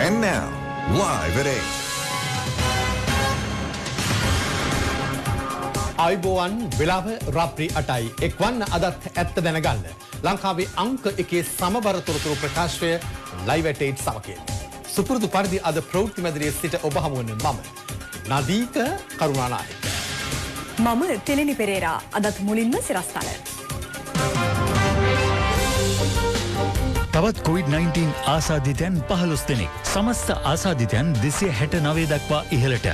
And now, live at 8. අයිබෝවන් වෙලාව රාත්‍රී 8යි එක්වන්න අදත් ඇත්ත දැනගන්න ලංකාවේ අංක 1 සමබර තොරතුරු ප්‍රකාශය ලයිව් at 8 සමකයෙන් සුපුරුදු පරිදි අද ප්‍රවෘත්ති මැදිරියේ සිට ඔබ හමු වන මම නදීක කරුණානායක මම තෙලිනි පෙරේරා අදත් මුලින්ම සිරස්තල තවත් COVID-19 ආසාදිතයන් 15 දෙනෙක් සමස්ත ආසාදිතයන් 269 දක්වා ඉහළට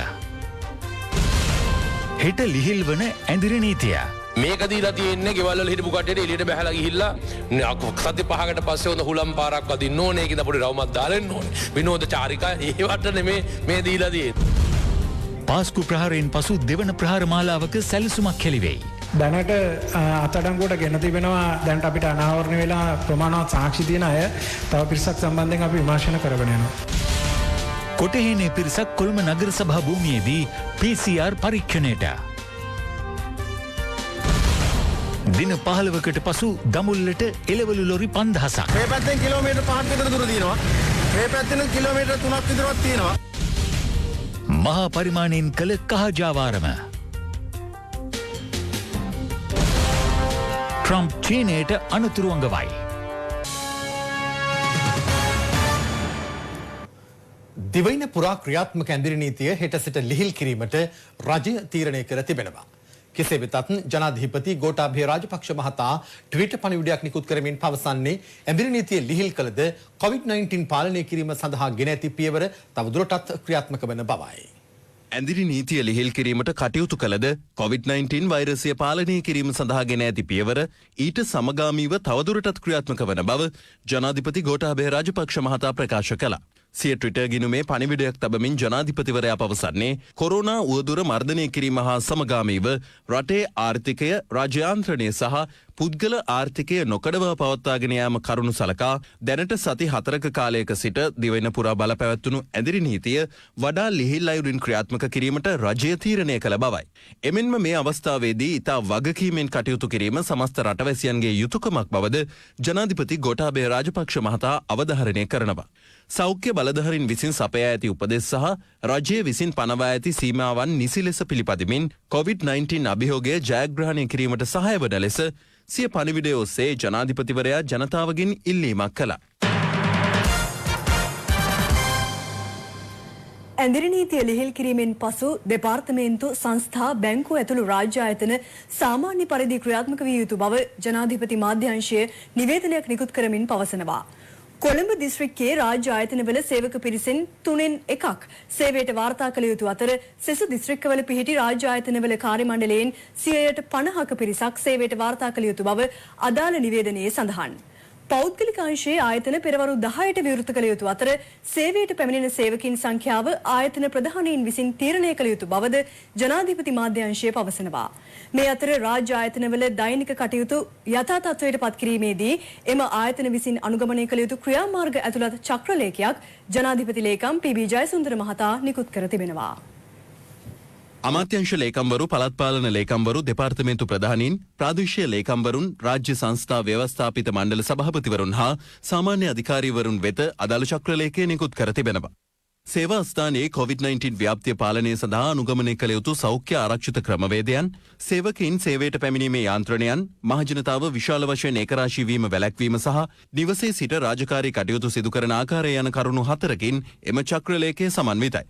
හෙට ලිහිල් වන ඇඳිරි නීතිය මේක දීලා තියෙන්නේ ගෙවල් වල හිටපු කට්ටියට එළියට බහලා ගිහිල්ලා සති පහකට පස්සේ හොඳ හුලම් පාරක් වදින්න ඕනේ ඒකද පොඩි රවුමක් දාලා එන්න ඕනේ විනෝද චාරිකා ඒවට නෙමේ මේ දීලා තියෙන්නේ පාස්කු ප්‍රහාරයෙන් පසු දෙවන ප්‍රහාර මාලාවක සැලසුමක් කෙලිවෙයි දැනට අත්අඩංගුවට ගෙන තිබෙනවා දැනට අපිට අනාවරණය වෙලා ප්‍රමාණවත් සාක්ෂි තියෙන අය තව පිරිසක් සම්බන්ධයෙන් අපි විමර්ශන කරගෙන යනවා කොටහේනේ පිරිසක් කොළඹ නගර සභා භූමියේදී PCR පරීක්ෂණයට දින 15කට පසු දමුල්ලට එළවලු ලොරි 5000ක් මේ පැත්තෙන් කිලෝමීටර් 5ක් විතර දුර දිනවා මේ පැත්තෙන් කිලෝමීටර් 3ක් විතරවත් තියෙනවා මහා පරිමාණයෙන් කළ කහජාවාරම ට්‍රම්ප් චීනයට අනතුරු අඟවයි දිවයින පුරා ක්‍රියාත්මක ඇඳිරි නීතිය හෙට සිට ලිහිල් කිරීමට රජය තීරණය කර තිබෙනවා. කෙසේ වෙතත් ජනාධිපති ගෝඨාභය රාජපක්ෂ මහතා ට්විටර් පණිවිඩයක් නිකුත් කරමින් පවසන්නේ ඇඳිරි නීතිය ලිහිල් කළද COVID-19 පාලනය කිරීම සඳහා ගෙන ඇති පියවර තවදුරටත් ක්‍රියාත්මක වන බවයි. ඇඳිරි නීතිය ලිහිල් කිරීමට කටයුතු කළද COVID-19 වෛරසය පාලනය කිරීම සඳහා ගෙන ඇති පියවර ඊට සමගාමීව තවදුරටත් ක්‍රියාත්මක වන බව ජනාධිපති ගෝඨාභය රාජපක්ෂ මහතා ප්‍රකාශ කළා. සිය ට්විටර් ගිණුමේ පණිවිඩයක් තබමින් ජනාධිපතිවරයා පවසන්නේ කොරෝනා උවදුර මර්ධනය කිරීම හා සමගාමීව රටේ ආර්ථිකය රාජ්‍යාන්ත්‍රණය සහ පුද්ගල ආර්ථිකය නොකඩවා පවත්වාගෙන යාම කරුණු සලකා දැනට සති 4ක කාලයක සිට දිවයින පුරා බලපැවැත්වුණු ඇඳිරි නීතිය වඩා ලිහිල් අයුරින් ක්‍රියාත්මක කිරීමට රජය තීරණය කළ බවයි. එමෙන්ම මේ අවස්ථාවේදී ඉතා වගකීමෙන් කටයුතු කිරීම සමස්ත රටවැසියන්ගේ යුතුයකමක් බවද ජනාධිපති ගෝඨාභය රාජපක්ෂ මහතා අවධාරණය කරනවා. සෞඛ්‍ය බලධාරීන් විසින් සපයා ඇති උපදෙස් සහ රජය විසින් පනවා ඇති සීමාවන් නිසි ලෙස පිළිපදිමින් COVID-19 අභියෝගය ජයග්‍රහණය කිරීමට සහාය වන ලෙස සිය පණිවිඩය ඔස්සේ ජනාධිපතිවරයා ජනතාවගෙන් ඉල්ලීමක් කළා. ඇඳිරි නීතිය ලිහිල් කිරීමෙන් පසු දෙපාර්තමේන්තු සංස්ථා බැංකු ඇතුළු රාජ්‍ය ආයතන සාමාන්‍ය පරිදි ක්‍රියාත්මක විය යුතු බව ජනාධිපති මාධ්‍යංශය නිවේදනයක් නිකුත් කරමින් පවසනවා. කොළඹ දිස්ත්‍රික්කයේ රාජ්‍ය ආයතනවල සේවක පිරිසෙන් 3න් 1ක් සේවයට වාර්තා කළ යුතු අතර සෙසු දිස්ත්‍රික්කවල පිහිටි රාජ්‍ය ආයතනවල කාර්ය මණ්ඩලයෙන් 50%ක පිරිසක් සේවයට වාර්තා කළ යුතු බව අදාළ නිවේදනයේ සඳහන්. පෞද්ගලික අංශයේ ආයතන පෙරවරු 10ට විවෘත කළ යුතු අතර සේවයට පැමිණෙන සේවකින් සංඛ්‍යාව ආයතන ප්‍රධානීන් විසින් තීරණය කළ යුතු බවද ජනාධිපති මාධ්‍යංශය පවසනවා. මේ අතර රාජ්‍ය ආයතනවල දෛනික කටයුතු යථා තත්ත්වයට පත් කිරීමේදී එම ආයතන විසින් අනුගමනය කළ යුතු ක්‍රියාමාර්ග ඇතුළත් චක්‍රලේඛයක් ජනාධිපති ලේකම් පී.බී. ජයසුන්දර මහතා නිකුත් කර තිබෙනවා. අමාත්‍යංශ ලේකම්වරු පළාත් පාලන ලේකම්වරු දෙපාර්තමේන්තු ප්‍රධානීන් ප්‍රාදේශීය ලේකම්වරුන් රාජ්‍ය සංස්ථා ව්‍යවස්ථාපිත මණ්ඩල සභාපතිවරුන් හා සාමාන්‍ය අධිකාරීවරුන් වෙත අදාළ චක්‍රලේඛය නිකුත් කර තිබෙනවා. සේවා ස්ථානයේ COVID-19 ව්‍යාප්තිය පාලනය සඳහා අනුගමනය කළ යුතු සෞඛ්‍ය ආරක්ෂිත ක්‍රමවේදයන්, සේවකයින් සේවයට පැමිණීමේ යාන්ත්‍රණයන්, මහජනතාව විශාල වශයෙන් ඒකරාශී වීම වැළැක්වීම සහ නිවසේ සිට රාජකාරී කටයුතු සිදු කරන ආකාරය යන කරුණු 4කින් එම චක්‍රලේඛය සමන්විතයි.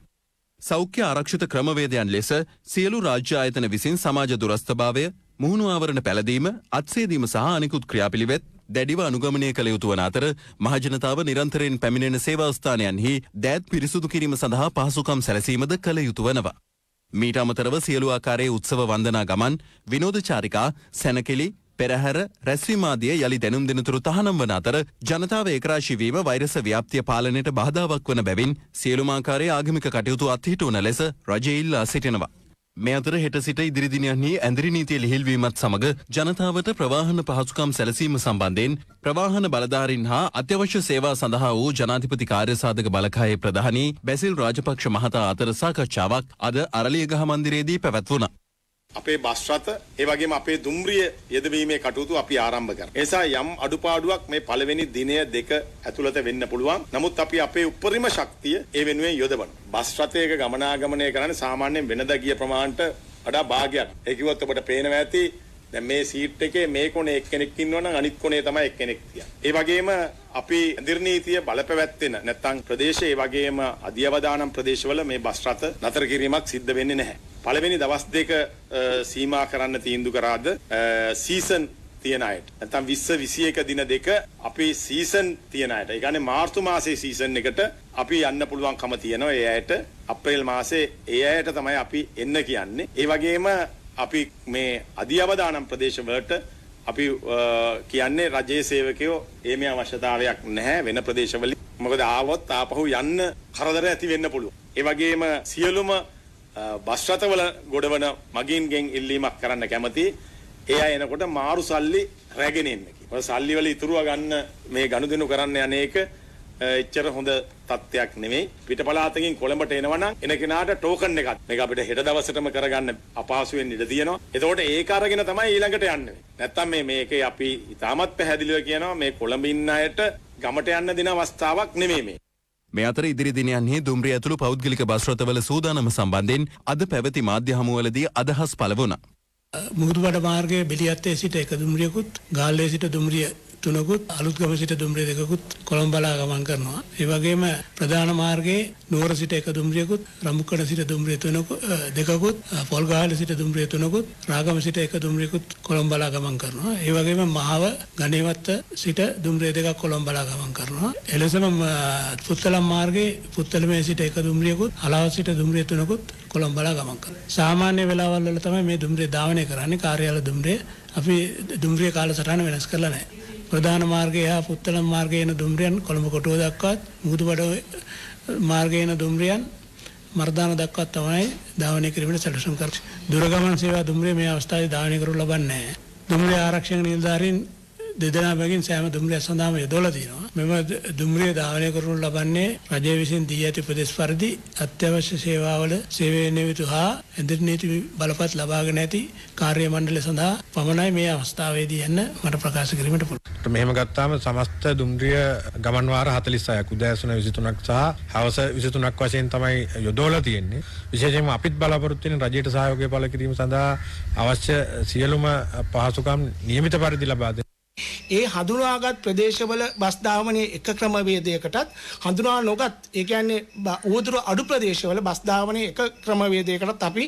සෞඛ්‍ය ආරක්ෂිත ක්‍රමවේදයන් ලෙස සියලු රාජ්‍ය ආයතන විසින් සමාජ දුරස්ථභාවය, මුහුණු ආවරණ පැළදීම, අත්සේදීම සහ අනිකුත් ක්‍රියාපිළිවෙත් දැඩිව අනුගමනය කළ යුතු වන අතර මහජනතාව නිරන්තරයෙන් පැමිණෙන සේවා ස්ථානයන්හි දෑත් පිරිසුදු කිරීම සඳහා පහසුකම් සැලසීමද කළ යුතු වනවා. මීට අමතරව සියලු ආකාරයේ උත්සව වන්දනා ගමන්, විනෝද චාරිකා, සැනකෙළි, පෙරහැර, රැස්වීම ආදිය යලි දැනුම් දෙනතුරු තහනම් වන අතර ජනතාව ඒකරාශී වීම වෛරස ව්‍යාප්තිය පාලනයට බාධාවක් වන බැවින් සියලුම ආකාරයේ ආගමික කටයුතු අත්හිටුවන ලෙස රජය ඉල්ලා සිටිනවා. මේ අතර හෙට සිට ඉදිරි දිනයන්හි ඇඳිරි නීතිය ලිහිල්වීමත් සමග ජනතාවට ප්‍රවාහන පහසුකම් සැලසීම සම්බන්ධයෙන් ප්‍රවාහන බලධාරීන් හා අත්‍යවශ්‍ය සේවා සඳහා වූ ජනාධිපති කාර්යසාධක බලකායේ ප්‍රධානී බැසිල් රාජපක්ෂ මහතා අතර සාකච්ඡාවක් අද අරලියගහ මන්දිරයේදී පැවැත්වුණා. අපේ බස් රථ ඒ වගේම අපේ දුම්රිය යෙදවීමේ කටයුතු අපි ආරම්භ කරනවා. ඒ නිසා යම් අඩුපාඩුවක් මේ පළවෙනි දිනය දෙක ඇතුළත වෙන්න පුළුවන්. නමුත් අපි අපේ උපරිම ශක්තිය ඒ වෙනුවෙන් යොදවනවා. බස් රථයක ගමනාගමනය කරන්නේ සාමාන්‍යයෙන් වෙනදා ගිය ප්‍රමාණයට වඩා භාගයක්. ඒ කිව්වොත් ඔබට පේනවා ඇති දැන් මේ සීට් එකේ මේ කොනේ එක්කෙනෙක් ඉන්නවා නම් අනිත් කොනේ තමයි එක්කෙනෙක් තියන්නේ. ඒ වගේම අපි නිර්ණීතිය බලපැවැත්වෙන නැත්නම් ප්‍රදේශයේ වගේම අධ්‍යවදානම් ප්‍රදේශවල මේ බස් රථ නතර කිරීමක් සිද්ධ වෙන්නේ නැහැ. පළවෙනි දවස් දෙක සීමා කරන්න තීන්දුව කරාද සීසන් තියන අයට. නැත්නම් 20 21 දින දෙක අපි සීසන් තියන අයට. ඒ කියන්නේ මාර්තු මාසයේ සීසන් එකට අපි යන්න පුළුවන්කම තියෙනවා ඒ අයට. අප්‍රේල් මාසයේ ඒ අයට තමයි අපි එන්න කියන්නේ. ඒ වගේම අපි මේ අධ්‍යවදානම් ප්‍රදේශවලට අපි කියන්නේ රජයේ සේවකයෝ මේ අවශ්‍යතාවයක් නැහැ වෙන ප්‍රදේශවල. මොකද ආවොත් ආපහු යන්න කරදර ඇති වෙන්න පුළුවන්. ඒ වගේම සියලුම බස් රථවල ගොඩවන මගීන්ගෙන් ඉල්ලීමක් කරන්න කැමති. ඒ අය එනකොට මාරු සල්ලි රැගෙන එන්න කියලා. සල්ලි වල ඉතුරුව ගන්න මේ ගනුදෙනු කරන්න යන්නේක එච්චර හොඳ තත්ත්වයක් නෙමෙයි. පිටපලාතකින් කොළඹට එනවා නම් එන කෙනාට ටෝකන් එකක් මේක අපිට හෙට දවසටම කරගන්න අපහසු වෙන්න ඉඩ තියෙනවා. එතකොට ඒක අරගෙන තමයි ඊළඟට යන්නේ. නැත්තම් මේකේ අපි ඉතාමත් පැහැදිලිව කියනවා මේ කොළඹ ඉන්න අයට ගමට යන්න දෙන අවස්ථාවක් නෙමෙයි මේ. මේ අතර ඉදිරි දිනයන්හි දුම්රිය ඇතුළු පෞද්ගලික බස් රථවල සූදානම සම්බන්ධයෙන් අද පැවති මාධ්‍ය හමුවලදී අදහස් පළ වුණා. මුහුදුබඩ මාර්ගයේ බෙලියත්තේ සිට එක දුම්රියකුත් ගාල්ලේ සිට දුම්රිය තුනකුත් අලුත්ගම සිට දුම්රිය දෙකකුත් කොළඹ බලා ගමන් කරනවා. ඒ වගේම ප්‍රධාන මාර්ගයේ නුවර සිට එක දුම්රියකුත් රඹුකඩ සිට දුම්රිය දෙකකුත් පොල්ගහල සිට දුම්රිය තුනකුත් රාගම සිට එක දුම්රියකුත් කොළඹ බලා ගමන් කරනවා. ඒ වගේම මහව ගණේවත්ත සිට දුම්රිය දෙකක් කොළඹ බලා ගමන් කරනවා. එලෙසම පුත්තලම් මාර්ගයේ පුත්තලමේ සිට එක දුම්රියකුත් අලාව සිට දුම්රිය තුනකුත් කොළඹ බලා ගමන් කරනවා. සාමාන්‍ය වෙලාවල් වල තමයි මේ දුම්රිය ධාවනය කරන්නේ. කාර්යාල දුම්රිය අපි දුම්රිය කාලසටහන වෙනස් කරලා නැහැ. ප්‍රධාන මාර්ගය හා පුත්තලම් මාර්ගයේ යන දුම්රියන් කොළඹ කොටුව දක්වාත් මුහුදුබඩ මාර්ගයේ යන දුම්රියන් මර්දාන දක්වාත් තමයි ධාවනය කිරීමට සැලසුම් කරන්නේ. දුරගමන් සේවා දුම්රිය මේ අවස්ථාවේ ධාවනය කරනු ලබන්නේ නැහැ. දුම්රිය ආරක්ෂක නිලධාරීන් දෙදෙනා බැගින් සෑම දුම්රියක් සඳහාම යොදවලා තියෙනවා. මෙම දුම්රිය ධාවනය කරනු ලබන්නේ රජය විසින් දී ඇති උපදෙස් පරිදි අත්‍යවශ්‍ය සේවාවල සේවය නියමිත හා ඇඳිරි නීති බලපත් ලබාගෙන ඇති කාර්ය මණ්ඩලය සඳහා පමණයි මේ අවස්ථාවේදී යන්න මට ප්‍රකාශ කිරීමට පුළුවන්. මෙහෙම ගත්තාම සමස්ත දුම්රිය ගමන් වාර 46ක් උදෑසන 23ක් සහ හවස 23ක් වශයෙන් තමයි යොදවලා තියෙන්නේ. විශේෂයෙන්ම අපිත් බලාපොරොත්තු වෙන රජයට සහයෝගය පළ කිරීම සඳහා අවශ්‍ය සියලුම පහසුකම් නියමිත පරිදි ලබා දෙන්න. ඒ හඳුනාගත් ප්‍රදේශවල බස් ධාවනයේ එක ක්‍රමවේදයකටත් හඳුනා නොගත් ඒ කියන්නේ උවදුර අඩු ප්‍රදේශවල බස් ධාවනයේ එක ක්‍රමවේදයකටත් අපි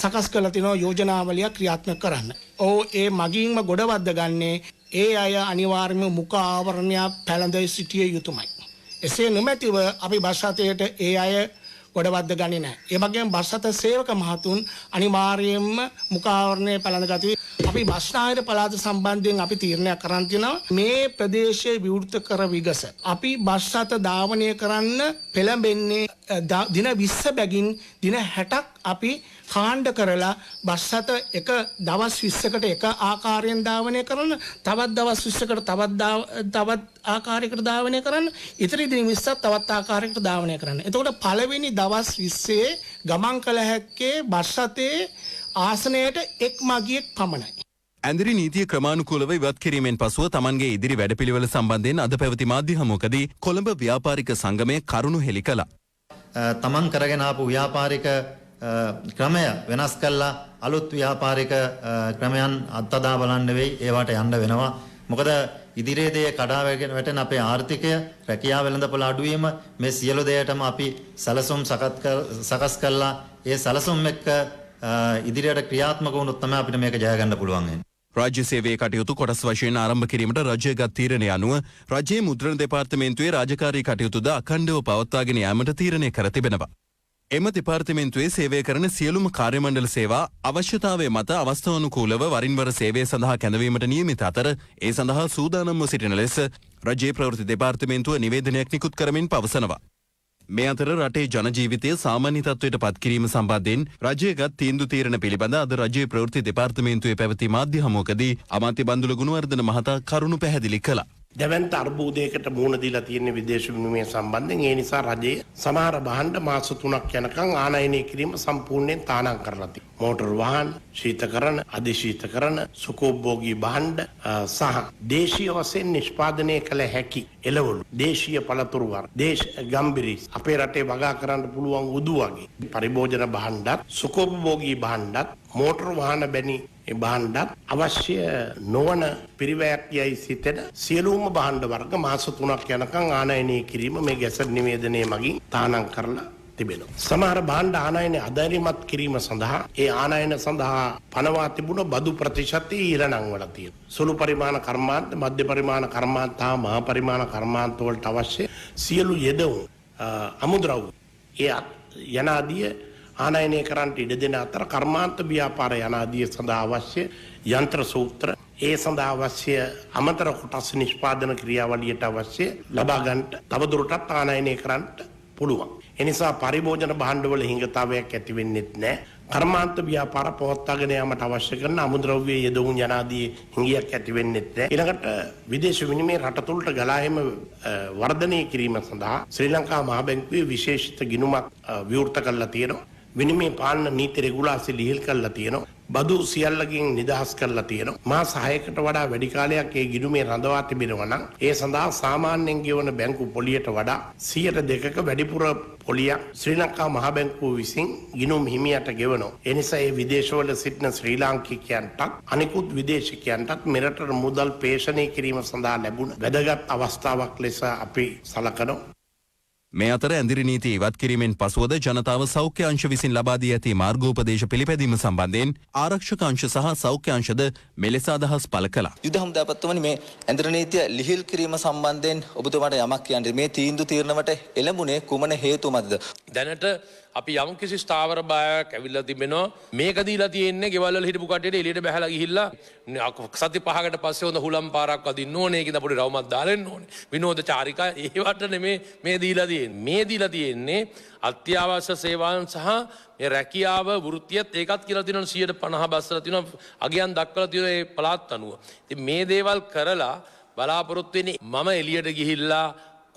සකස් කරලා තිනවා යෝජනාවලිය ක්‍රියාත්මක කරන්න. ඒ මගින්ම ගොඩවද්ද ගන්නේ ඒ අය අනිවාර්යයෙන්ම මුඛ ආවරණය පැළඳ සිටිය යුතුමයි. එසේ නොමැතිව අපි බස් රථයට ඒ අය ගොඩවද්ද ගන්නේ නැහැ. ඒ වගේම බස් රථ සේවක මහතුන් අනිවාර්යයෙන්ම මුඛ ආවරණය පැළඳ ගතියි. අපි බස්නාහිර පළාත සම්බන්ධයෙන් අපි තීරණයක් කරන් තියෙනවා මේ ප්‍රදේශයේ විවෘත කර විගස. අපි බස් රථ ධාවනය කරන්න පෙළඹෙන්නේ දින 20 බැගින් දින 60ක් අපි කාණ්ඩ කරලා බස් රථ එක දවස් 20කට එක ආකාරයෙන් ධාවනය කරන තවත් දවස් 20කට තවත් ආකාරයකට ධාවනය කරන්න ඉතිරි දින 20ක් තවත් ආකාරයකට ධාවනය කරන්න. එතකොට පළවෙනි දවස් 20 ගමන් කළ හැක්කේ බස් රථයේ ආසනයට එක් මගියෙක් පමණයි. ඇඳිරි නීතිය ක්‍රමානුකූලව ඉවත් කිරීමෙන් පසුව තමන්ගේ ඉදිරි වැඩපිළිවෙල සම්බන්ධයෙන් අද පැවති මාධ්‍ය හමුවකදී කොළඹ ව්‍යාපාරික සංගමය කරුණු හෙළි කළා. තමන් කරගෙන ආපු ව්‍යාපාරික ක්‍රමය වෙනස් කළා අලුත් ව්‍යාපාරික ක්‍රමයන් අත්දැක බලන්න වෙයි ඒවට යන්න වෙනවා. මොකද ඉදිරියේදී කඩා වැටෙන අපේ ආර්ථිකය රැකියාව වෙළඳපොළ අඩුවීම මේ සියලු දේයටම අපි සැලසුම් සකස් කළා. ඒ සැලසුම් එක්ක ඉදිරියට ක්‍රියාත්මක වුණොත් තමයි අපිට මේක ජය ගන්න පුළුවන් වෙන්නේ. රාජ්‍ය සේවයේ කටයුතු කොටස් වශයෙන් ආරම්භ කිරීමට රජය ගත් තීරණය අනුව රජයේ මුද්‍රණ දෙපාර්තමේන්තුවේ රාජකාරී කටයුතුද අඛණ්ඩව පවත්වාගෙන යාමට තීරණය කර තිබෙනවා. එම දෙපාර්තමේන්තුවේ සේවය කරන සියලුම කාර්ය මණ්ඩල සේවා අවශ්‍යතාවය මත අවස්ථානුකූලව වරින් වර සේවය සඳහා කැඳවීමට නියමිත අතර ඒ සඳහා සූදානම්ව සිටින ලෙස රජයේ ප්‍රවෘත්ති දෙපාර්තමේන්තුව නිවේදනයක් නිකුත් කරමින් පවසනවා. මේ අතර රටේ ජනජීවිතය සාමාන්‍ය තත්ත්වයට පත් කිරීම සම්බන්ධයෙන් රජය ගත් තීන්දුව තීරණ පිළිබඳ අද රජයේ ප්‍රවෘත්ති දෙපාර්තමේන්තුවේ පැවති මාධ්‍ය හමුවකදී අමාත්‍ය බන්දුල ගුණවර්ධන මහතා කරුණු පැහැදිලි කළා. දැවන්ත අර්බුදයකට මුහුණ දීලා තියෙන විදේශ විනිමය සම්බන්ධයෙන් ඒ නිසා රජය සමහර භාණ්ඩ මාස 3ක් යනකම් ආනයනය කිරීම සම්පූර්ණයෙන් තානම් කරලා තියෙනවා. මෝටර් වාහන, ශීතකරණ, අධිශීතකරණ, සුඛෝපභෝගී භාණ්ඩ සහ දේශීය වශයෙන් නිෂ්පාදනය කළ හැකි එළවලු, දේශීය පළතුරු වර්ග, ගම්බිරිස්, අපේ රටේ වගා කරන්න පුළුවන් උදු වගේ පරිභෝජන භාණ්ඩත්, සුඛෝපභෝගී භාණ්ඩත්, මෝටර් වාහන බැනි භාණ්ඩත් අවශ්‍ය නොවන පිරිවැයක් යයි සිතෙන සියලුම භාණ්ඩ වර්ග මාස 3ක් යනකම් ආනයනය කිරීම මේ ගැසට් නිවේදනය මගින් තානම් කරලා තිබෙනවා. සමහර භාණ්ඩ ආනයනය අධෛර්යමත් කිරීම සඳහා ඒ ආනයන සඳහා පනවා තිබුණ බදු ප්‍රතිශතය ඊළඟ වල තියෙනවා. සුළු පරිමාණ කර්මාන්ත, මධ්‍ය පරිමාණ කර්මාන්ත හා මහ පරිමාණ කර්මාන්ත වලට අවශ්‍ය සියලු යෙදවුම් අමුද්‍රව්‍ය ඒ යනාදිය ආනයනය කරන්නට ඉඩ දෙන අතර කර්මාන්ත ව්‍යාපාර යනාදිය සඳහා අවශ්‍ය යන්ත්‍ර සූත්‍ර, ඒ සඳහා අවශ්‍ය අමතර කොටස් නිෂ්පාදන ක්‍රියාවලියට අවශ්‍ය ලබා ගන්නට තවදුරටත් ආනයනය කරන්නට පුළුවන්. එනිසා පරිභෝජන භාණ්ඩවල හිඟතාවයක් ඇති වෙන්නේ නැහැ. කර්මාන්ත ව්‍යාපාර පවත්වාගෙන යාමට අවශ්‍ය කරන අමුද්‍රව්‍ය යෙදවුම් යනාදී හිඟියක් ඇති වෙන්නේ නැහැ. ඊළඟට විදේශ විනිමය රට තුළට ගලා එම වර්ධනය කිරීම සඳහා ශ්‍රී ලංකා මහ බැංකුවේ විශේෂිත ගිණුමක් විවෘත කරලා තියෙනවා. විනිමය පාලන නීති රෙගුලාසි ලිහිල් කරලා තියෙනවා. බදු සියල්ලකින් නිදහස් කරලා තියෙනවා. මාස 6කට වඩා වැඩි කාලයක් ඒ ගිණුමේ රඳවා තිබෙනවා නම් ඒ සඳහා සාමාන්‍යයෙන් ගෙවන බැංකු පොලියට වඩා 2%ක වැඩිපුර පොලියක් ශ්‍රී ලංකා මහ බැංකුව විසින් ගිණුම් හිමියට ගෙවනවා. ඒ නිසා ඒ විදේශවල සිටින ශ්‍රී ලාංකිකයන්ටත් අනිකුත් විදේශිකයන්ටත් මෙරට මුදල් ප්‍රේෂණය කිරීම සඳහා ලැබුණ වැදගත් අවස්ථාවක් ලෙස අපි සලකනවා. මේ අතර ඇඳිරි නීති ඉවත් කිරීමෙන් පසුවද ජනතාව සෞඛ්‍ය අංශ විසින් ලබා දී ඇති මාර්ගෝපදේශ පිළිපැදීම සම්බන්ධයෙන් ආරක්ෂක අංශ සහ සෞඛ්‍ය අංශද මෙලෙස අදහස් පළ කළා. යුද හමුදාපතිතුමනි, මේ ඇඳිරි නීතිය ලිහිල් කිරීම සම්බන්ධයෙන් ඔබතුමාට යමක් කියන්න. මේ තීන්දුව తీරනවට එළඹුණේ කුමන හේතු මතද? දැනට අපි යම් කිසි ස්ථාවර බයක් ඇවිල්ලා තිබෙනවා. මේක දීලා තියෙන්නේ ගෙවල් වල හිටපු කට්ටියට එළියට බහැලා ගිහිල්ලා සති 5කට පස්සේ හොඳ හුලම් පාරක් අදින්න ඕනේ. ඒකද පොඩි රවුමක් දාලා එන්න ඕනේ. විනෝද චාරිකා ඒවට නෙමේ මේ දීලා තියෙන්නේ. මේ දීලා තියෙන්නේ අත්‍යවශ්‍ය සේවාවන් සහ මේ රැකියාව වෘත්තියත් ඒකත් කියලා තියෙනවා 150 බස්සලා තියෙනවා. අගයන් දක්වලා තියෙනවා මේ පළාත් අනුව. ඉතින් මේ දේවල් කරලා බලාපොරොත්තු වෙන්නේ මම එළියට ගිහිල්ලා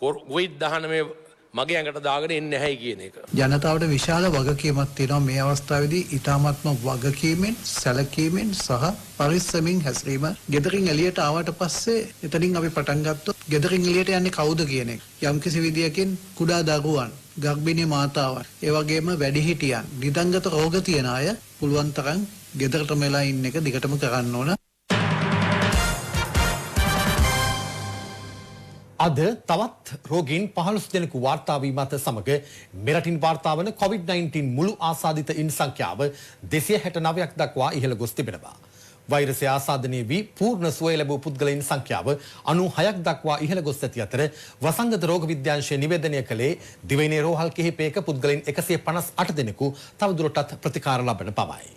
COVID-19 මගේ ඇඟට දාගෙන එන්නේ නැහැයි කියන එක. ජනතාවට විශාල වගකීමක් තියෙනවා මේ අවස්ථාවේදී ඊ타මාත්ම වගකීමෙන්, සැලකීමෙන් සහ පරිස්සමින් හැසිරීම. ගෙදරින් එළියට ආවට පස්සේ එතනින් අපි පටන් ගත්තොත් ගෙදරින් එළියට යන්නේ කවුද කියන එක. යම්කිසි විදියකින් කුඩා දරුවන්, ගර්භිණී මාතාවන්, ඒ වගේම වැඩිහිටියන්, නිදංගත රෝග තියන අය පුළුවන් තරම් ගෙදරටම වෙලා ඉන්න එක දිගටම කරන්න ඕන. අද තවත් රෝගීන් 15 දෙනෙකු වාර්තා වීමත් සමග මෙරටින් වාර්තා වන COVID-19 මුළු ආසාදිතයින් සංඛ්‍යාව 269ක් දක්වා ඉහළ ගොස් තිබෙනවා. වෛරසය ආසාදනය වී පූර්ණ සුවය ලැබූ පුද්ගලයන් සංඛ්‍යාව 96ක් දක්වා ඉහළ ගොස් ඇති අතර වසංගත රෝග විද්‍යාංශය නිවේදනය කළේ දිවයිනේ රෝහල් කිහිපයක පුද්ගලයන් 158 දෙනෙකු තවදුරටත් ප්‍රතිකාර ලබන පවයි.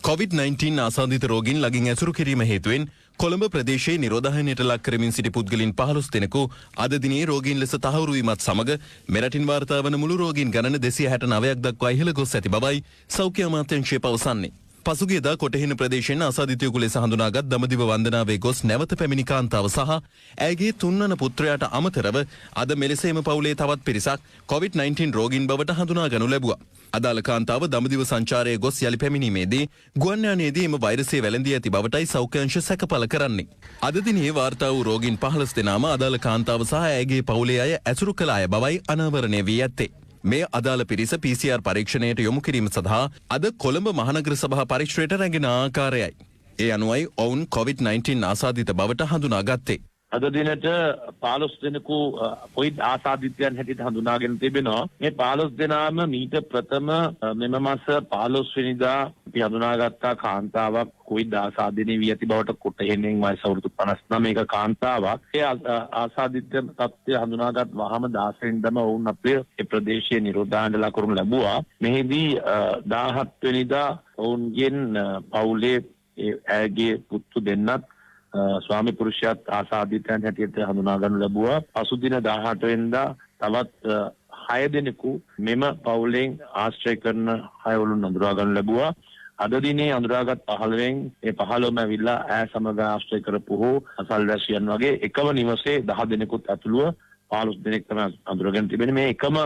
COVID-19 ආසාදිත රෝගීන් ළඟින් ඇසුරු කිරීම හේතුවෙන් කොළඹ ප්‍රදේශයේ නිරෝධායනයට ලක් කරමින් සිටි පුද්ගලයන් 15 දෙනෙකු අද දිනේ රෝගීන් ලෙස තහවුරු වීමත් සමග මෙරටින් වාර්තා වන මුළු රෝගීන් ගණන 269ක් දක්වා ඉහළ ගොස් ඇති බවයි සෞඛ්‍ය අමාත්‍යාංශය පවසන්නේ. පසුගියදා කොටහින ප්‍රදේශයෙන් ආසාදිතයෙකු ලෙස හඳුනාගත් දඹදිව වන්දනාවේ ගොස් නැවත පැමිණි කාන්තාව සහ ඇයගේ තුන්වන පුත්‍රයාට අමතරව අද මෙලෙසේම පවුලේ තවත් පිරිසක් COVID-19 රෝගීන් බවට හඳුනා ගනු ලැබුවා. අදාළ කාන්තාව දඹදිව සංචාරයේ ගොස් යලි පැමිණීමේදී ගුවන් යානයේදී එම වෛරසය වැළඳී ඇති බවටයි සෞඛ්‍ය අංශ සැකපළ කරන්නේ. අද දිනේ වාර්තා වූ රෝගීන් 15 දෙනාම අදාළ කාන්තාව සහ ඇයගේ පවුලේ අය ඇසුරු කළ අය බවයි අනාවරණය වී ඇත්තේ. මේ අදාළ පිරිස PCR පරීක්ෂණයට යොමු කිරීම සඳහා අද කොළඹ මහනගර සභා පරීක්ෂණයට රැගෙන ආකාරයයි. ඒ අනුවයි ඔවුන් COVID-19 ආසාදිත බවට හඳුනාගත්තේ. අද දිනට 15 දෙනෙකු කොයිඩ් ආසාදිතයන් හැටියට හඳුනාගෙන තිබෙනවා. මේ 15 දෙනාම මීට ප්‍රථම මෙම මාස 15 වෙනිදා අපි හඳුනාගත්තා කාන්තාවක් කොයිඩ් ආසාදිතය වී ඇති බවට කොටහෙනෙන් වයස අවුරුදු 59ක කාන්තාවක්. ඒ ආසාදිත තත්ත්වය හඳුනාගත් වහම 16 වෙනිදාම ඔවුන් අපේ ප්‍රදේශයේ නිරෝධායනයට ලක් කරනු ලැබුවා. මෙහිදී 17 වෙනිදා ඔවුන්ගෙන් පවුලේ ඇගේ පුතු දෙන්නත් ස්වාමි පුරුෂයාත් ආසාදිතයන් හැටියට හඳුනා ගන්නු ලැබුවා. පසුදින 18 වෙනිදා තවත් 6 දෙනෙකු මෙම පවුලෙන් ආශ්‍රය කරන 6 වලුන් හඳුනා ගන්නු ලැබුවා. අද දිනේ අඳුරාගත් 15න් ඒ 15ම ඇවිල්ලා ඈ සමග ආශ්‍රය කරපු හෝ අසල්වැසියන් වගේ එකම නිවසේ 10 දෙනෙකුත් ඇතුළුව 15 දෙනෙක් තමයි අඳුරගෙන තිබෙන්නේ. මේ එකම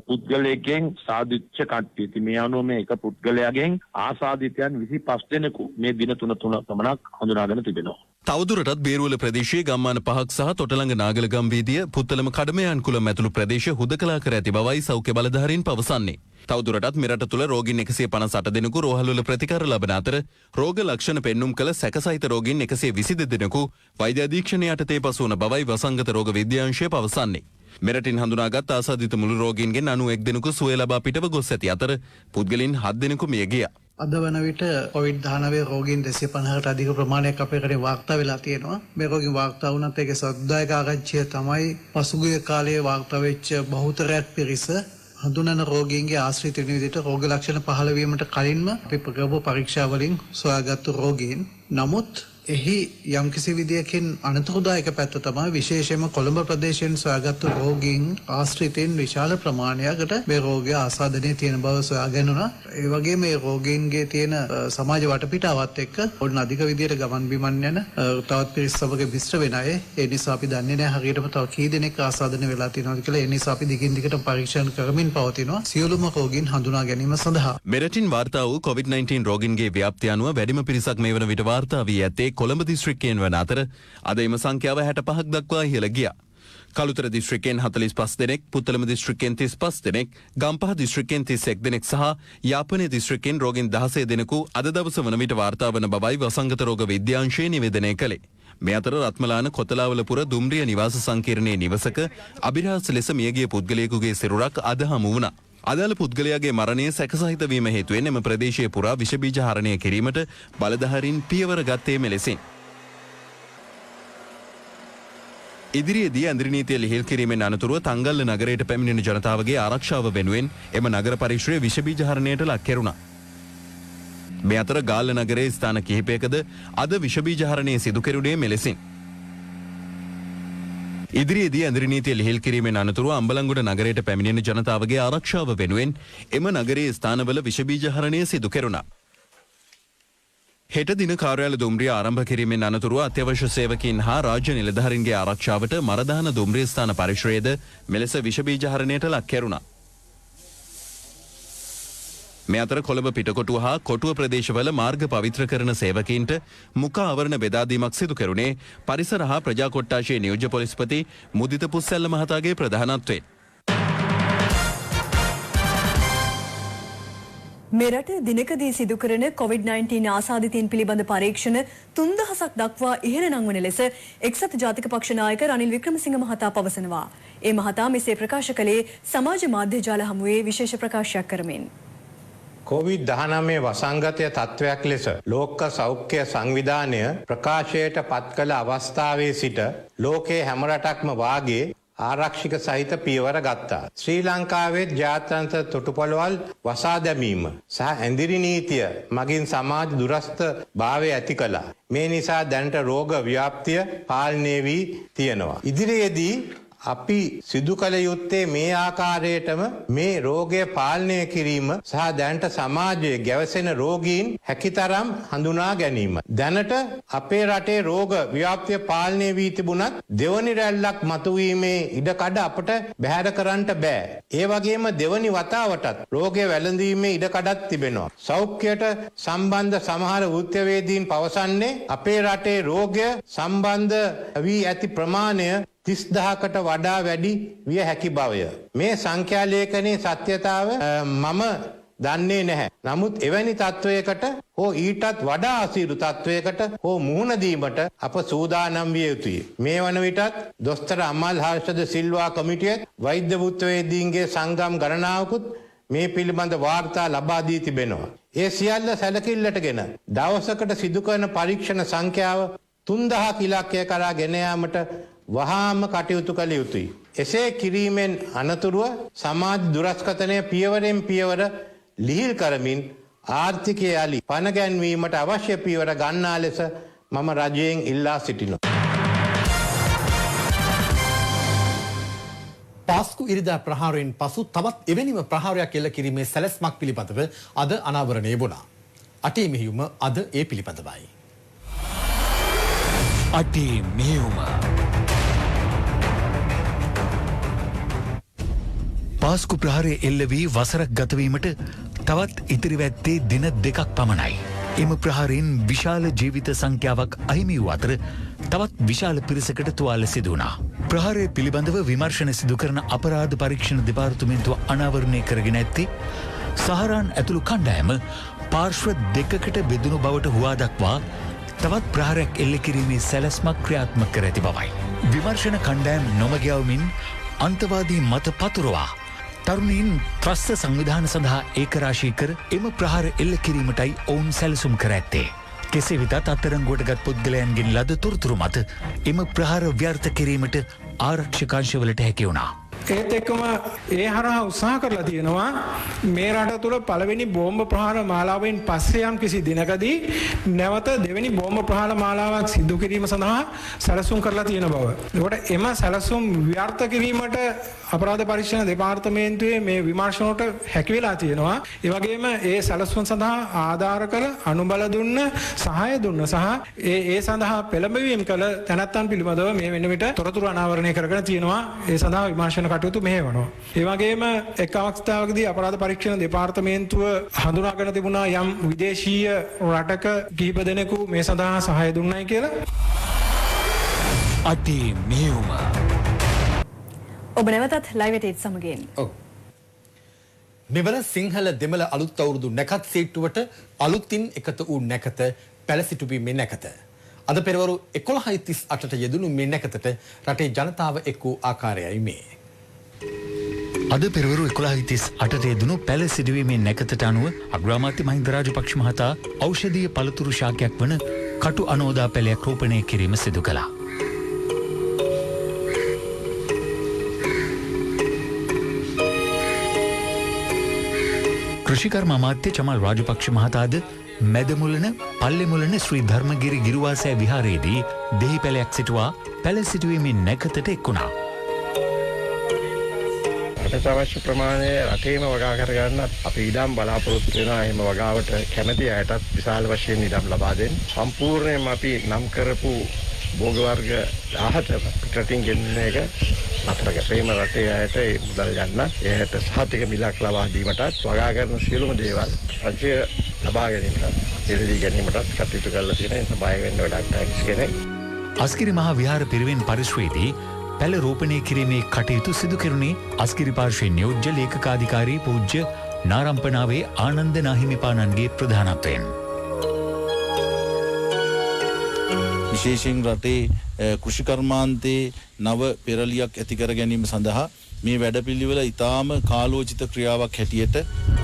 පුද්ගලයෙක්ගෙන් සාදිච්ච කට්ටිය. ඉතින් මේ අනුව මේ එක පුද්ගලයාගෙන් ආසාදිතයන් 25 දෙනෙකු මේ දින 3 පමණක් හඳුනාගෙන තිබෙනවා. තවදුරටත් බේරුවල ප්‍රදේශයේ ගම්මාන 5ක් සහ තොටලඟ නාගලගම් වීදිය පුත්තලම කඩමයන් කුලම් ඇතුළු ප්‍රදේශ හුදකලා කර ඇති බවයි සෞඛ්‍ය බලධාරීන් පවසන්නේ. තවදුරටත් මෙරට තුළ රෝගීන් 158 දෙනෙකු රෝහල්වල ප්‍රතිකාර ලබන අතර රෝග ලක්ෂණ පෙන්눔 කළ සැකසහිත රෝගීන් 122 දෙනෙකු වෛද්‍ය අධීක්ෂණය යටතේ පසු වන බවයි වසංගත රෝග විද්‍යාංශය පවසන්නේ. මෙරටින් හඳුනාගත් ආසාදිත මුළු රෝගීන්ගෙන් 91 දෙනෙකු සුවය ලබා පිටව ගොස් ඇති අතර පුද්ගලයන් 7 දෙනෙකු මිය ගියා. අද වන විට COVID-19 රෝගීන් 250කට අධික ප්‍රමාණයක් අපේ රටේ වාර්තා වෙලා තියෙනවා. මේ රෝගීන් වාර්තා වුණත් ඒකේ සෞදායක ආරංචිය තමයි පසුගිය කාලයේ වාර්තා වෙච්ච බහුතරයක් පිරිස හඳුනන රෝගීන්ගේ ආශ්‍රිත වෙන විදිහට රෝග ලක්ෂණ පහළ වීමට කලින්ම අපි ප්‍රගව පරීක්ෂා වලින් සොයාගත්තු රෝගීන්. නමුත් එහි යම්කිසි විදියකින් අනතුරුදායක පැත්ත තමයි විශේෂයෙන්ම කොළඹ ප්‍රදේශයෙන් සොයාගත්තු රෝගීන් ආශ්‍රිතයින් විශාල ප්‍රමාණයකට මේ රෝගය ආසාදනයේ තියෙන බව සොයාගන්නවා. ඒ වගේම මේ රෝගීන්ගේ තියෙන සමාජ වටපිටාවත් එක්ක ඔන්න අධික විදියට ගමන් බිමන් යන තවත් පිරිස් සමග මිශ්‍ර වෙන අය. ඒ නිසා අපි දන්නේ නැහැ හරියටම තව කී දෙනෙක් ආසාදනය වෙලා තියෙනවද කියලා. ඒ නිසා අපි දිගින් දිගට පරීක්ෂණ කරමින් පවතිනවා සියලුම රෝගීන් හඳුනා ගැනීම සඳහා. මෙරටින් වාර්තා වූ COVID-19 රෝගීන්ගේ ව්‍යාප්තිය අනුව වැඩිම පිරිසක් මේ වන විට වාර්තා වී ඇත්තේ කොළඹ දිස්ත්‍රික්කයෙන් වන අතර අද එම සංඛ්‍යාව 65ක් දක්වා ඉහළ ගියා. කළුතර දිස්ත්‍රික්කයෙන් 45 දෙනෙක්, පුත්තලම දිස්ත්‍රික්කයෙන් 35 දෙනෙක්, ගම්පහ දිස්ත්‍රික්කයෙන් 31 දෙනෙක් සහ යාපනයේ දිස්ත්‍රික්කයෙන් රෝගීන් 16 දෙනෙකු අද දවස වන විට වාර්තා වන බවයි වසංගත රෝග විද්‍යාංශය නිවේදනය කළේ. මේ අතර රත්මලාන කොතලාවලපුර දුම්රිය නිවාස සංකීර්ණයේ නිවසක අභිරහස් ලෙස මියගිය පුද්ගලයෙකුගේ සිරුරක් අද හමු වුණා. අදාළ පුද්ගලයාගේ මරණය සැකසහිත වීම හේතුවෙන් එම ප්‍රදේශයේ පුරා විෂ බීජ හරණය කිරීමට බලධාරීන් පියවර ගත්තේ මෙලෙසින්. ඉදිරියේදී ඇඳරි නීතිය ලිහිල් කිරීමෙන් අනතුරුව තංගල්ල නගරයට පැමිණෙන ජනතාවගේ ආරක්ෂාව වෙනුවෙන් එම නගර පරිශ්‍රය විෂ බීජ හරණයට ලක් කෙරුණා. මේ අතර ගාල්ල නගරයේ ස්ථාන කිහිපයකද අද විෂ බීජ හරණය සිදු කෙරුණේ මෙලෙසින්. ඉදිරියේදී ඇඳරි නීතිය ලිහිල් කිරීමෙන් අනතුරුව අම්බලන්ගොඩ නගරයට පැමිණෙන ජනතාවගේ ආරක්ෂාව වෙනුවෙන් එම නගරයේ ස්ථානවල විෂ බීජ හරණය සිදු කෙරුණා. හෙට දින කාර්යාල දුම්රිය ආරම්භ කිරීමෙන් අනතුරුව අත්‍යවශ්‍ය සේවකීන් හා රාජ්‍ය නිලධාරීන්ගේ ආරක්ෂාවට මරදාන දුම්රිය ස්ථාන පරිශ්‍රයේද මෙලෙස විෂ බීජ හරණයට ලක් කෙරුණා. මේ අතර කොළඹ පිටකොටුව හා කොටුව ප්‍රදේශවල මාර්ග පවිත්‍ර කරන සේවකීන්ට මුඛ ආවරණ බෙදාදීමක් සිදු කෙරුණේ පරිසර හා ප්‍රජා කොට්ටාශයේ නියෝජ්‍ය පොලිස්පති මුදිත පුස්සැල්ල මහතාගේ ප්‍රධානත්වයෙන්. මෙරට දිනකදී සිදු කරන COVID-19 ආසාදිතයින් පිළිබඳ පරීක්ෂණ 3000ක් දක්වා ඉහළ නංවන ලෙස එක්සත් ජාතික පක්ෂ නායක රනිල් වික්‍රමසිංහ මහතා පවසනවා. ඒ මහතා මෙසේ ප්‍රකාශ කළේ සමාජ මාධ්‍ය ජාල හමුවේ විශේෂ ප්‍රකාශයක් කරමින්. COVID-19 වසංගතය තත්ත්වයක් ලෙස ලෝක සෞඛ්‍ය සංවිධානය ප්‍රකාශයට පත් කළ අවස්ථාවේ සිට ලෝකයේ හැම රටක්ම වාගේ ආරක්ෂික සහිත පියවර ගත්තා. ශ්‍රී ලංකාවේ ජාත්‍යන්තර තොටුපළවල් වසා දැමීම සහ ඇඳිරි නීතිය මගින් සමාජ දුරස්ථ භාවය ඇති කළා. මේ නිසා දැනට රෝග ව්‍යාප්තිය පාලනය වී තියෙනවා. ඉදිරියේදී අපි සිදු කළ යුත්තේ මේ ආකාරයටම මේ රෝගය පාලනය කිරීම සහ දැනට සමාජයේ ගැවසෙන රෝගීන් හැකිතරම් හඳුනා ගැනීම. දැනට අපේ රටේ රෝග ව්‍යාප්තිය පාලනය වී තිබුණත් දෙවනි රැල්ලක් මතුවීමේ ඉඩකඩ අපට බැහැර කරන්නට බෑ. ඒ වගේම දෙවනි වතාවටත් රෝගය වැළඳීමේ ඉඩකඩක් තිබෙනවා. සෞඛ්‍යයට සම්බන්ධ සමහර වෘත්තවේදීන් පවසන්නේ අපේ රටේ රෝගය සම්බන්ධ වී ඇති ප්‍රමාණය 30,000කට වඩා වැඩි විය හැකි බවය. මේ සංඛ්‍යාලේඛනයේ සත්‍යතාව මම දන්නේ නැහැ. නමුත් එවැනි තත්ත්වයකට හෝ ඊටත් වඩා අසීරු තත්ත්වයකට හෝ මුහුණ දීමට අප සූදානම් විය යුතුයි. මේ වන විටත් දොස්තර අමල් හර්ෂද සිල්වා කොමිටියත් වෛද්‍ය වෘත්තවේදීන්ගේ සංගම් ගණනාවකුත් මේ පිළිබඳ වාර්තා ලබා දී තිබෙනවා. ඒ සියල්ල සැලකිල්ලටගෙන දවසකට සිදු කරන පරීක්ෂණ සංඛ්‍යාව 3000 ඉලක්කය කරා ගෙන යාමට වහාම කටයුතු කළ යුතුයි. එසේ කිරීමෙන් අනතුරුව සමාජ දුරස්කතනය පියවරෙන් පියවර ලිහිල් කරමින් ආර්ථිකය යලි පනගැන්වීමට අවශ්‍ය පියවර ගන්නා ලෙස මම රජයෙන් ඉල්ලා සිටිනවා. පාස්කු ඉරිදා ප්‍රහාරයෙන් පසු තවත් එවැනිම ප්‍රහාරයක් එල්ල කිරීමේ සැලැස්මක් පිළිබඳව අද අනාවරණය වුණා. අටේ මෙහියුම අද ඒ පිළිබඳවයි. අටේ මෙහෙයුම පාස්කු ප්‍රහාරය එල්ල වී වසරක් ගතවීමට තවත් ඉතිරි වැත්තේ දින 2ක් පමණයි. එම ප්‍රහාරයෙන් විශාල ජීවිත සංඛ්‍යාවක් අහිමි වූ අතර තවත් විශාල පිරිසකට තුවාල සිදු වුණා. ප්‍රහාරය පිළිබඳව විමර්ශන සිදු කරන අපරාධ පරීක්ෂණ දෙපාර්තමේන්තුව අනාවරණය කරගෙන ඇත්තේ සහරාන් ඇතුළු කණ්ඩායම පාර්ශ්ව දෙකකට බෙදුණු බවට හුවා දක්වා තවත් ප්‍රහාරයක් එල්ල කිරීමේ සැලැස්මක් ක්‍රියාත්මක කර ඇති බවයි. විමර්ශන කණ්ඩායම් නොමගයවමින් අන්තවාදී මත පතුරවා තරුණීන් ත්‍රස්ත සංවිධාන සඳහා ඒකරාශී කර එම ප්‍රහාර එල්ල කිරීමටයි ඔවුන් සැලසුම් කර ඇත්තේ. කෙසේ වෙතත් අත්අඩංගුවටගත් පුද්ගලයන්ගෙන් ලද තොරතුරු මත එම ප්‍රහාර ව්‍යර්ථ කිරීමට ආරක්ෂකාංශවලට හැකි වුණා. ඒත් එක්කම ඒ හරහා උත්සාහ කරලා තියෙනවා මේ රට තුළ පළවෙනි බෝම්බ ප්‍රහාර මාලාවෙන් පස්සේ යම් කිසි දිනකදී නැවත දෙවෙනි බෝම්බ ප්‍රහාර මාලාවක් සිදු කිරීම සඳහා සැලසුම් කරලා තියෙන බව. ඒකට එම සැලසුම් ව්‍යර්ථ කිරීමට අපරාධ පරීක්ෂණ දෙපාර්තමේන්තුවේ මේ විමර්ශනයට හැකි වෙලා තියෙනවා. ඒ වගේම ඒ සැලසුම් සඳහා ආධාර කර අනුබල දුන්න සහාය දුන්න සහ ඒ සඳහා පෙළඹවීම් කළ තැනැත්තන් පිළිබඳව මේ වෙන විට තොරතුරු අනාවරණය කරගෙන තියෙනවා. ඒ සඳහා විමර්ශන කටයුතු මෙහෙවනවා. ඒ වගේම එක් අවස්ථාවකදී අපරාධ පරීක්ෂණ දෙපාර්තමේන්තුව හඳුනාගෙන තිබුණා යම් විදේශීය රටක කිහිප දෙනෙකු මේ සඳහා සහාය දුන්නයි කියලා. අටේ මෙහෙයුම ඔබ නැවතත් ලයිව් එකේ සමගින්. ඔව්. මෙවර සිංහල දෙමළ අලුත් අවුරුදු නැකත් සීට්ටුවට අලුතින් එකතු වූ නැකත පැලසිටුවීමේ නැකත. අද පෙරවරු 11:38ට යෙදුණු මේ නැකතට රටේ ජනතාව එක් වූ ආකාරයයි මේ. අද පෙරවරු 11:38ට යෙදුණු පැලසිටුවීමේ නැකතට අනුව අග්‍රාමාත්‍ය මහින්ද රාජපක්ෂ මහතා ඖෂධීය පළතුරු ශාකයක් වන කටු අනෝදා පැලයක් රෝපණය කිරීම සිදු කළා. කෘෂිකර්ම අමාත්‍ය චමල් රාජපක්ෂ මහතාද මැදමුලන පල්ලෙමුලන ශ්‍රී ධර්මගිරි ගිරුවාසෑ විහාරයේදී දෙහි පැලයක් සිටුවා පැල සිටුවීමේ නැකතට එක්වුණා. රටට අවශ්‍ය ප්‍රමාණය රටේම වගා කරගන්න අපි ඉඩම් බලාපොරොත්තු වෙනවා. එහෙම වගාවට කැමති අයටත් විශාල වශයෙන් ඉඩම් ලබා දෙන්න. සම්පූර්ණයෙන්ම අපි නම් කරපු භෝග වර්ග 17 පිටරටින් ගෙන්න එක අතර ගැපීම රටේ අයට ඒ මුදල් ගන්න ඒකට සහතික මිලක් ලබා දීමටත් වගා කරන සියලුම දේවල් රජය ලබා ගැනීමට ඉදිරි ගැනීමටත් කටයුතු කරලා තියෙන නිසා බය වෙන්න වැඩක් නැහැ කෙනෙක්. අස්කිරි මහා විහාර පිරිවෙන් පරිශ්‍රයේදී පැල රෝපණය කිරීමේ කටයුතු සිදු කෙරුණේ අස්කිරි පාර්ශ්වයේ නියෝජ්‍ය ලේකකාධිකාරී පූජ්‍ය නාරම්පනාවේ ආනන්ද නාහිමිපාණන්ගේ ප්‍රධානත්වයෙන්. විශේෂයෙන් රටේ කෘෂිකර්මාන්තයේ නව පෙරලියක් ඇති කර ගැනීම සඳහා මේ වැඩපිළිවෙල ඉතාම කාලෝචිත ක්‍රියාවක් හැටියට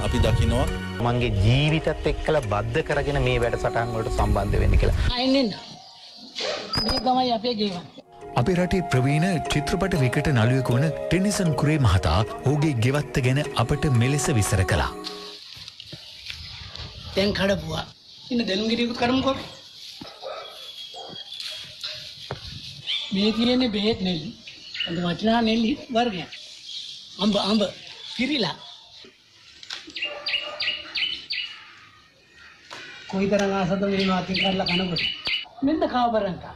අපි දකිනවා. මගේ ජීවිතත් එක්කලා බද්ධ කරගෙන මේ වැඩසටහන් වලට සම්බන්ධ වෙන්න කියලා. අයිනෙන්න. මේ තමයි අපේ ජීවන. අපේ රටේ ප්‍රවීණ චිත්‍රපට විකට නළුවෙකු වන ටෙනිසන් කුරේ මහතා ඔහුගේ ගෙවත්ත ගැන අපට මෙලෙස විස්තර කළා. දැන් කඩපුවා. ඉන්න දෙනුගිරියකුත් කරමුකෝ. මේ තියෙන්නේ බෙහෙත් නෙල්ලි. අද වටිනා නෙල්ලි වර්ගයක්. අඹ පිරිලා. කොයිතරම් ආසද මේ මාතින් කරලා කනකොට. මෙන්න කාවරන්කා.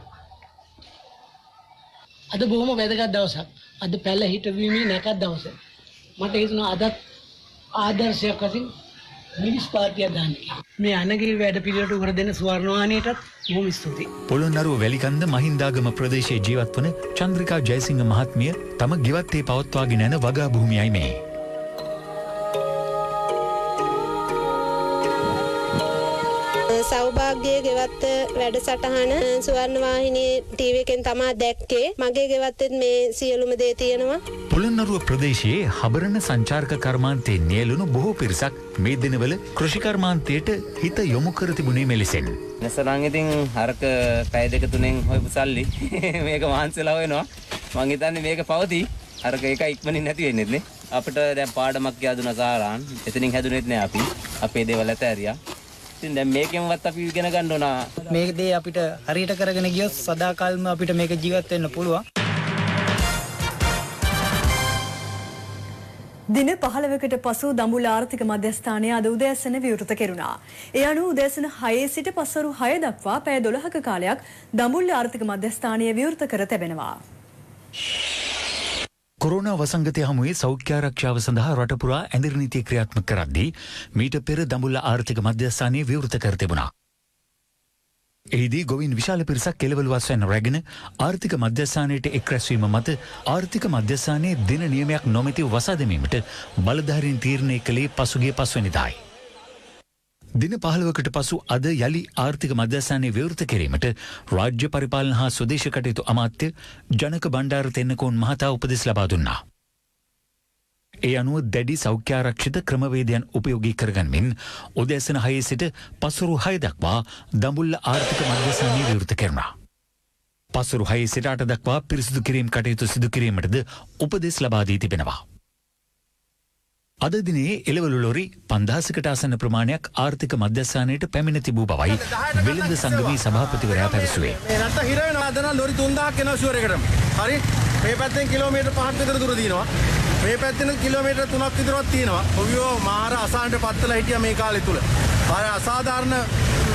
අද බොහොම වැදගත් දවසක්. අද පැල හිටවීමේ නැකත් දවස. මට හිතුණා අදත් ආදර්ශයක් වශයෙන් මිනිස් පාර්ටියක් දාන්න කියලා. මේ අනගිරි වැඩ පිළිවෙලට උගර දෙන ස්වර්ණවාහිනියටත් බොහොම ස්තුතියි. පොළොන්නරුව වැලිකන්ද මහින්දාගම ප්‍රදේශයේ ජීවත් වන චන්ද්‍රිකා ජයසිංහ මහත්මිය තම ගෙවත්තේ පවත්වාගෙන යන වගා භූමියයි මේ. සෞභාග්‍යයේ ගෙවත්ත වැඩසටහන ස්වර්ණවාහිනී ටීවී එකෙන් තමයි දැක්කේ. මගේ ගෙවත්තෙත් මේ සියලුම දේ තියෙනවා. පොළොන්නරුව ප්‍රදේශයේ හබරණ සංචාරක කර්මාන්තයේ නියැලුණු බොහෝ පිරිසක් මේ දිනවල කෘෂි කර්මාන්තයට හිත යොමු කර තිබුණේ මෙලෙසෙන්. නැසනම් ඉතින් හරක පැය දෙක තුනෙන් හොයපු සල්ලි මේක වහන්සලා වෙනවා. මං හිතන්නේ මේක පවතී. හරක එක ඉක්මනින් නැති වෙන්නේ නේ. අපිට දැන් පාඩමක් යදුනා සාරාන්. එතනින් හැදුනේත් නෑ අපි. අපේ දේවල් ඇතෑරියා. ඉතින් දැන් මේකෙන්වත් අපි ඉගෙන ගන්න ඕන. මේක දේ අපිට හරියට කරගෙන ගියොත් සදාකාලම අපිට මේක ජීවත් වෙන්න පුළුවන්. දින 15කට පසු දඹුල්ල ආර්ථික මධ්‍යස්ථානයේ අද උදෑසන විවෘත කෙරුණා. ඒ අනුව උදෑසන 6 සිට පස්වරු 6 දක්වා පැය 12ක කාලයක් දඹුල්ල ආර්ථික මධ්‍යස්ථානය විවෘත කර තිබෙනවා. කොරෝනා වසංගතය හමුවේ සෞඛ්‍ය ආරක්ෂාව සඳහා රට පුරා ඇඳිරි නීතිය ක්‍රියාත්මක කරද්දී මීට පෙර දඹුල්ල ආර්ථික මධ්‍යස්ථානය විවෘත කර තිබුණා. එහිදී ගොවින් විශාල පිරිසක් කෙළවලු වස්වැන්න රැගෙන ආර්ථික මධ්‍යස්ථානයට එක් රැස්වීම මත ආර්ථික මධ්‍යස්ථානයේ දින නියමයක් නොමැතිව වසා දැමීමට බලධාරීන් තීරණය කළේ පසුගිය 5 වෙනිදායි. දින 15කට පසු අද යලි ආර්ථික මධ්‍යස්ථානය විවෘත කිරීමට රාජ්‍ය පරිපාලන හා ස්වදේශ කටයුතු අමාත්‍ය ජනක බණ්ඩාර තෙන්නකෝන් මහතා උපදෙස් ලබා දුන්නා. ඒ අනුව දැඩි සෞඛ්‍ය ආරක්ෂිත ක්‍රමවේදයන් උපයෝගී කරගනිමින් උදෑසන 6 සිට පස්වරු 6 දක්වා දඹුල්ල ආර්ථික මධ්‍යස්ථානය විවෘත කෙරුණා. පස්වරු 6 සිට 8 දක්වා පිරිසිදු කිරීම කටයුතු සිදු කිරීමටද උපදෙස් ලබා දී තිබෙනවා. අද දිනේ එළවලු ලොරි 5000කට ආසන්න ප්‍රමාණයක් ආර්ථික මධ්‍යස්ථානයට පැමිණ තිබූ බවයි වෙළඳ සංගමේ සභාපතිවරයා පැවසුවේ. මේ නැත්නම් හිර වෙනවා අද නම් ලොරි 3000ක් එනවා ෂුවර් එකටම. හරි. මේ පැත්තෙන් කිලෝමීටර් 5ක් විතර දුර දිනවා. මේ පැත්තෙන් කිලෝමීටර් 3ක් විතරවත් තියෙනවා. ඔවියෝ මාර අසහනට පත්වලා හිටියා මේ කාලය තුල. අර අසාධාරණ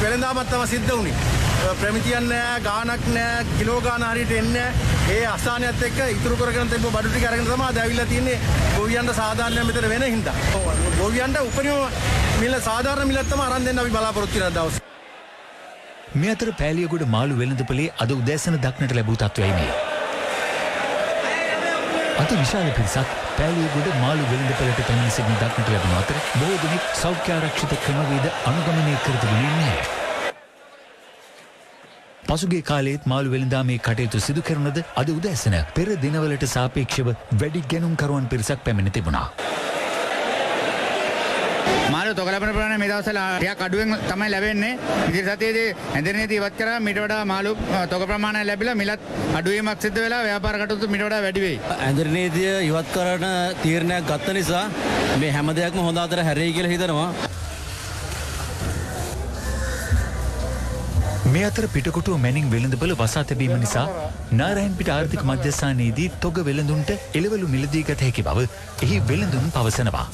වෙළඳාමක් තමයි සිද්ධ වුණේ. ප්‍රමිතියක් නැහැ, ගාණක් නැහැ, කිලෝ ගාණ හරියට එන්නේ නැහැ. ඒ අසහනයත් එක්ක ඉතුරු කරගෙන තිබ්බ බඩු ටික අරගෙන තමයි අද ඇවිල්ලා තියෙන්නේ. ගොවියන්ට සාධාරණ මෙතන වෙන හින්දා. ගොවියන්ට උපරිම මිල සාධාරණ මිලක් තමයි අරන් දෙන්න අපි බලාපොරොත්තු වෙන දවස්. මේ අතර පෑලියගොඩ මාළු වෙළඳපොලේ අද උදෑසන දක්නට ලැබූ තත්ත්වයයි මේ. අති විශාල පිරිසක් පෑලියගොඩ මාළු වෙළඳපොළට පැමිණ සිටින දක්නට ලැබුණු අතර බොහෝ දෙනෙක් සෞඛ්‍ය ආරක්ෂිත ක්‍රමවේද අනුගමනය කර තිබුණේ නැහැ. පසුගිය කාලයේත් මාළු වෙළඳාමේ කටයුතු සිදු කරනද අද උදෑසන පෙර දිනවලට සාපේක්ෂව වැඩි ගැනුම්කරුවන් පිරිසක් පැමිණ තිබුණා. මාළු තොග ලබන ප්‍රමාණය මේ දවස්වල ටිකක් අඩුවෙන් තමයි ලැබෙන්නේ. ඉදිරි සතියේදී ඇඳිරි නීති ඉවත් කරා මීට වඩා මාළු තොග ප්‍රමාණය ලැබිලා මිලත් අඩුවීමක් සිද්ධ වෙලා ව්‍යාපාර කටයුතු මීට වඩා වැඩි වෙයි. ඇඳිරි නීතිය ඉවත් කරන තීරණයක් ගත්ත නිසා මේ හැම දෙයක්ම හොඳ අතර හැරෙයි කියලා හිතනවා. මේ අතර පිටකොටුව මැනින් වෙළඳපොළ වසා තැබීම නිසා නාරයන්පිට ආර්ථික මධ්‍යස්ථානයේදී තොග වෙළඳුන්ට එළවලු මිලදී ගත හැකි බව එහි වෙළඳුන් පවසනවා.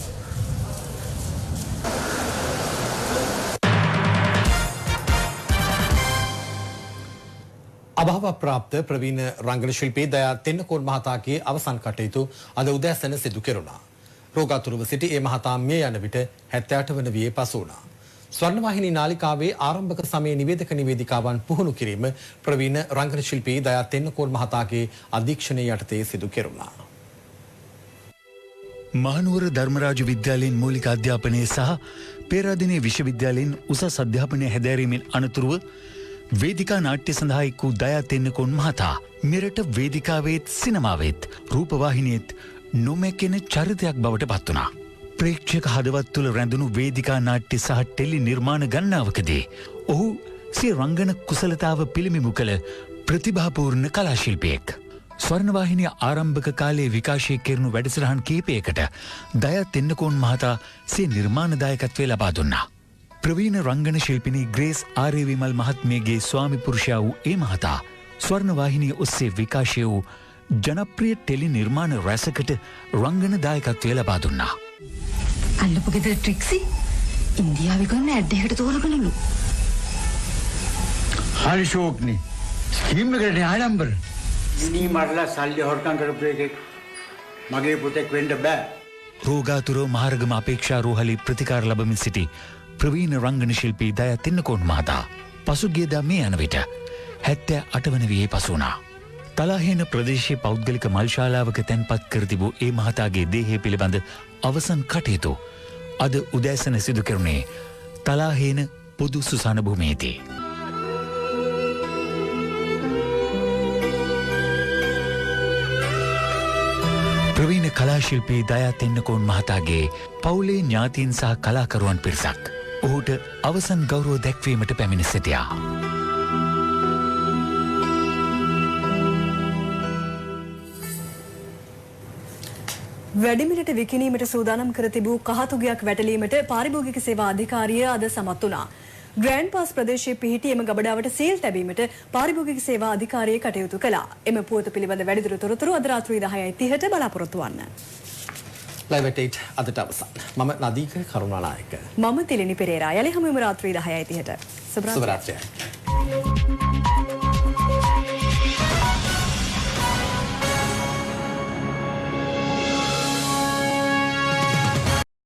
අභාව ප්‍රාප්ත ප්‍රවීණ රංගන ශිල්පී දයා තෙන්නකෝන් මහතාගේ අවසන් කටයුතු අද උදෑසන සිදු කෙරුණා. රෝගාතුරව සිටි ඒ මහතා මිය යන විට 78 වන වියේ පසු වුණා. ස්වර්ණවාහිනී නාලිකාවේ ආරම්භක සමයේ නිවේදක නිවේදිකාවන් පුහුණු කිරීම ප්‍රවීණ රංගන ශිල්පී දයා තෙන්නකෝන් මහතාගේ අධීක්ෂණය යටතේ සිදු කෙරුණා. මහනුවර ධර්මරාජ විද්‍යාලයෙන් මූලික අධ්‍යාපනය සහ පේරාදෙණිය විශ්වවිද්‍යාලයෙන් උසස් අධ්‍යාපනය හැදෑරීමෙන් අනතුරුව වේදිකා නාට්‍ය සඳහා එක් වූ දයා තෙන්නකෝන් මහතා මෙරට වේදිකාවේත් සිනමාවෙත් රූපවාහිනියෙත් නොමැකෙන චරිතයක් බවට පත් වුණා. ප්‍රේක්ෂක හදවත් තුළ රැඳුණු වේදිකා නාට්‍ය සහ ටෙලි නිර්මාණ ගණනාවකදී ඔහු සිය රංගන කුසලතාව පිළිමිමු කළ ප්‍රතිභාපූර්ණ කලා ශිල්පියෙක්. ස්වර්ණවාහිනිය ආරම්භක කාලයේ විකාශය කෙරුණු වැඩසටහන් කිහිපයකට දයා තෙන්නකෝන් මහතා සිය නිර්මාණ දායකත්වය ලබා දුන්නා. ප්‍රවීණ රංගන ශිල්පිනී ග්‍රේස් ආරේ විමල් මහත්මියගේ ස්වාමි පුරුෂයා වූ ඒ මහතා ස්වර්ණවාහිනිය ඔස්සේ විකාශය වූ ජනප්‍රිය ටෙලි නිර්මාණ රැසකට රංගන දායකත්වය ලබා දුන්නා. අල්ලපු ගෙදර ට්‍රික්සි ඉන්දියාවේ කරන ඇඩ් එකකට තෝරගලලු. හරි ෂෝක්නි. ස්කීම් එකකට ආඩම්බර. ස්කීම් වලලා සල්ලි හොරකම් කරපු එකෙක් මගේ පුතෙක් වෙන්න බෑ. රෝගාතුර මහරගම අපේක්ෂා රෝහලේ ප්‍රතිකාර ලබමින් සිටි ප්‍රවීණ රංගන ශිල්පී දයා තෙන්නකෝන් මහතා පසුගියදා මේ යන විට 78 වන වියේ පසු වුණා. තලාහේන ප්‍රදේශයේ පෞද්ගලික මල්ශාලාවක තැන්පත් කර තිබූ ඒ මහතාගේ දේහය පිළිබඳ අවසන් කටයුතු අද උදෑසන සිදු කෙරුණේ තලාහේන පොදු සුසාන භූමියේදී. ප්‍රවීණ කලාශිල්පී දයා තෙන්නකෝන් මහතාගේ පවුලේ ඥාතීන් සහ කලාකරුවන් පිරිසක් ඔහුට අවසන් ගෞරව දැක්වීමට පැමිණ සිටියා. වැඩිමිලට විකිණීමට සූදානම් කර තිබූ කහතුගයක් වැටලීමට පාරිභෝගික සේවා අධිකාරිය අද සමත් වුණා. ග්‍රෑන්ඩ් පාස් ප්‍රදේශයේ පිහිටි එම ගබඩාවට සීල් තැබීමට පාරිභෝගික සේවා අධිකාරිය කටයුතු කළා. එම පුවත පිළිබඳ වැඩිදුර තොරතුරු අද රාත්‍රී 10:30ට බලාපොරොත්තු වන්න. ලයිව් 8 අදට අවසන්. මම නදීක කරුණානායක. මම තිලිනි පෙරේරා. යලි හැමෝම රාත්‍රී 10:30ට. සුබ රාත්‍රියක්.